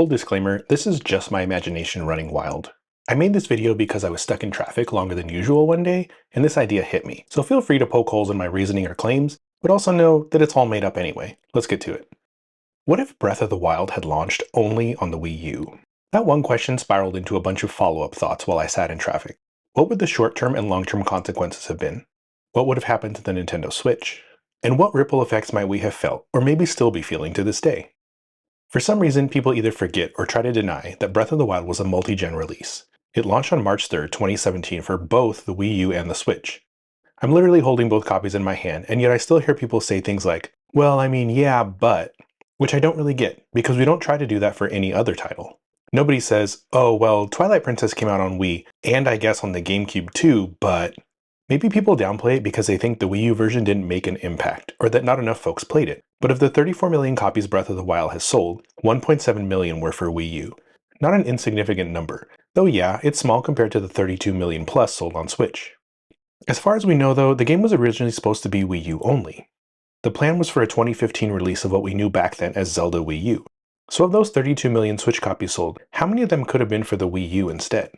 Full disclaimer, this is just my imagination running wild. I made this video because I was stuck in traffic longer than usual one day, and this idea hit me, so feel free to poke holes in my reasoning or claims, but also know that it's all made up anyway. Let's get to it. What if Breath of the Wild had launched only on the Wii U? That one question spiraled into a bunch of follow-up thoughts while I sat in traffic. What would the short-term and long-term consequences have been? What would have happened to the Nintendo Switch? And what ripple effects might we have felt, or maybe still be feeling to this day? For some reason, people either forget or try to deny that Breath of the Wild was a multi-gen release. It launched on March 3rd, 2017 for both the Wii U and the Switch. I'm literally holding both copies in my hand, and yet I still hear people say things like, well, I mean, yeah, but, which I don't really get, because we don't try to do that for any other title. Nobody says, oh, well, Twilight Princess came out on Wii, and I guess on the GameCube too, but... Maybe people downplay it because they think the Wii U version didn't make an impact, or that not enough folks played it. But of the 34 million copies Breath of the Wild has sold, 1.7 million were for Wii U. Not an insignificant number, though yeah, it's small compared to the 32 million plus sold on Switch. As far as we know though, the game was originally supposed to be Wii U only. The plan was for a 2015 release of what we knew back then as Zelda Wii U. So of those 32 million Switch copies sold, how many of them could have been for the Wii U instead?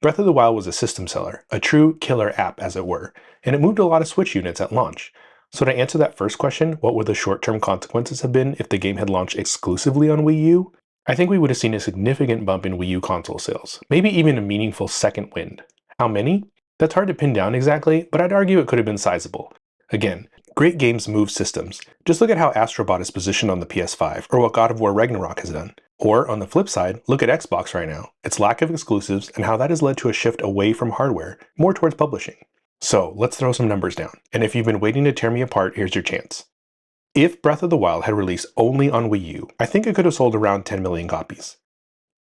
Breath of the Wild was a system seller, a true killer app as it were, and it moved a lot of Switch units at launch. So to answer that first question, what would the short-term consequences have been if the game had launched exclusively on Wii U? I think we would have seen a significant bump in Wii U console sales, maybe even a meaningful second wind. How many? That's hard to pin down exactly, but I'd argue it could have been sizable. Again, great games move systems. Just look at how Astro Bot is positioned on the PS5, or what God of War Ragnarok has done. Or, on the flip side, look at Xbox right now, its lack of exclusives, and how that has led to a shift away from hardware, more towards publishing. So, let's throw some numbers down, and if you've been waiting to tear me apart, here's your chance. If Breath of the Wild had released only on Wii U, I think it could have sold around 10 million copies.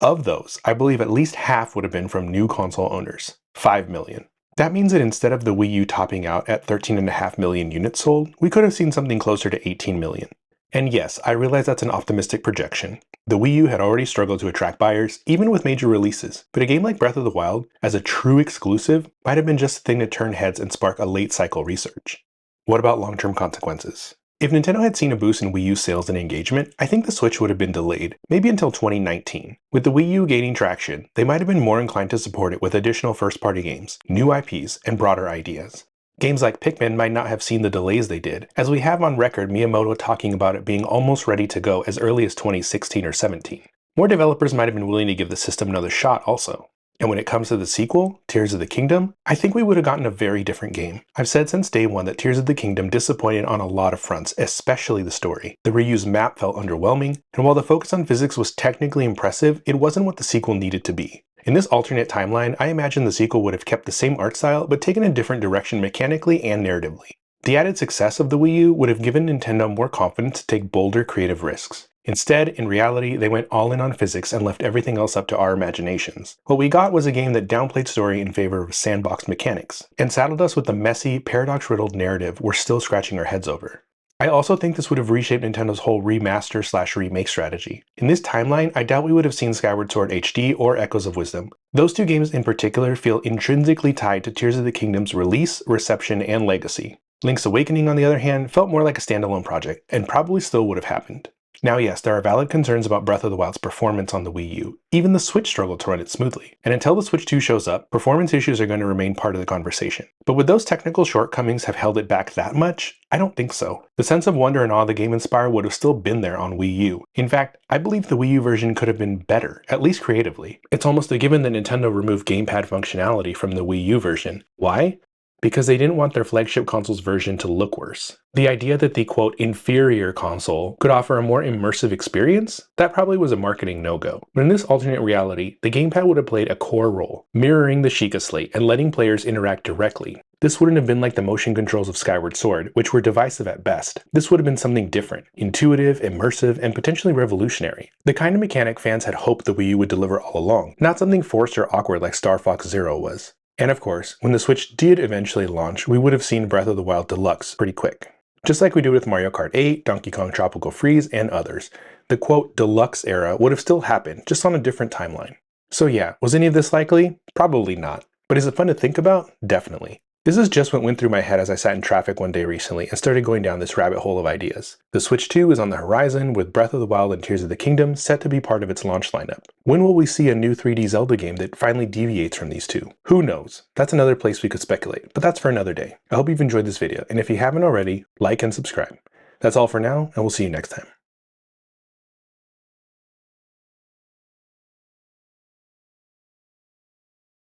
Of those, I believe at least half would have been from new console owners, 5 million. That means that instead of the Wii U topping out at 13.5 million units sold, we could have seen something closer to 18 million. And yes, I realize that's an optimistic projection. The Wii U had already struggled to attract buyers, even with major releases, but a game like Breath of the Wild, as a true exclusive, might have been just a thing to turn heads and spark a late cycle research. What about long-term consequences? If Nintendo had seen a boost in Wii U sales and engagement, I think the Switch would have been delayed, maybe until 2019. With the Wii U gaining traction, they might have been more inclined to support it with additional first-party games, new IPs, and broader ideas. Games like Pikmin might not have seen the delays they did, as we have on record Miyamoto talking about it being almost ready to go as early as 2016 or 17. More developers might have been willing to give the system another shot also. And when it comes to the sequel, Tears of the Kingdom, I think we would have gotten a very different game. I've said since day one that Tears of the Kingdom disappointed on a lot of fronts, especially the story. The reused map felt underwhelming, and while the focus on physics was technically impressive, it wasn't what the sequel needed to be. In this alternate timeline, I imagine the sequel would have kept the same art style, but taken a different direction mechanically and narratively. The added success of the Wii U would have given Nintendo more confidence to take bolder creative risks. Instead, in reality, they went all in on physics and left everything else up to our imaginations. What we got was a game that downplayed story in favor of sandbox mechanics, and saddled us with the messy, paradox-riddled narrative we're still scratching our heads over. I also think this would have reshaped Nintendo's whole remaster/remake strategy. In this timeline, I doubt we would have seen Skyward Sword HD or Echoes of Wisdom. Those two games in particular feel intrinsically tied to Tears of the Kingdom's release, reception, and legacy. Link's Awakening, on the other hand, felt more like a standalone project, and probably still would have happened. Now yes, there are valid concerns about Breath of the Wild's performance on the Wii U. Even the Switch struggled to run it smoothly, and until the Switch 2 shows up, performance issues are going to remain part of the conversation. But would those technical shortcomings have held it back that much? I don't think so. The sense of wonder and awe the game inspired would have still been there on Wii U. In fact, I believe the Wii U version could have been better, at least creatively. It's almost a given that Nintendo removed gamepad functionality from the Wii U version. Why? Because they didn't want their flagship console's version to look worse. The idea that the quote inferior console could offer a more immersive experience, that probably was a marketing no-go. But in this alternate reality, the gamepad would have played a core role, mirroring the Sheikah Slate and letting players interact directly. This wouldn't have been like the motion controls of Skyward Sword, which were divisive at best. This would have been something different, intuitive, immersive, and potentially revolutionary. The kind of mechanic fans had hoped the Wii U would deliver all along, not something forced or awkward like Star Fox Zero was. And of course, when the Switch did eventually launch, we would have seen Breath of the Wild Deluxe pretty quick. Just like we did with Mario Kart 8, Donkey Kong Tropical Freeze, and others, the quote deluxe era would have still happened, just on a different timeline. So yeah, was any of this likely? Probably not. But is it fun to think about? Definitely. This is just what went through my head as I sat in traffic one day recently and started going down this rabbit hole of ideas. The Switch 2 is on the horizon, with Breath of the Wild and Tears of the Kingdom set to be part of its launch lineup. When will we see a new 3D Zelda game that finally deviates from these two? Who knows? That's another place we could speculate, but that's for another day. I hope you've enjoyed this video, and if you haven't already, like and subscribe. That's all for now, and we'll see you next time.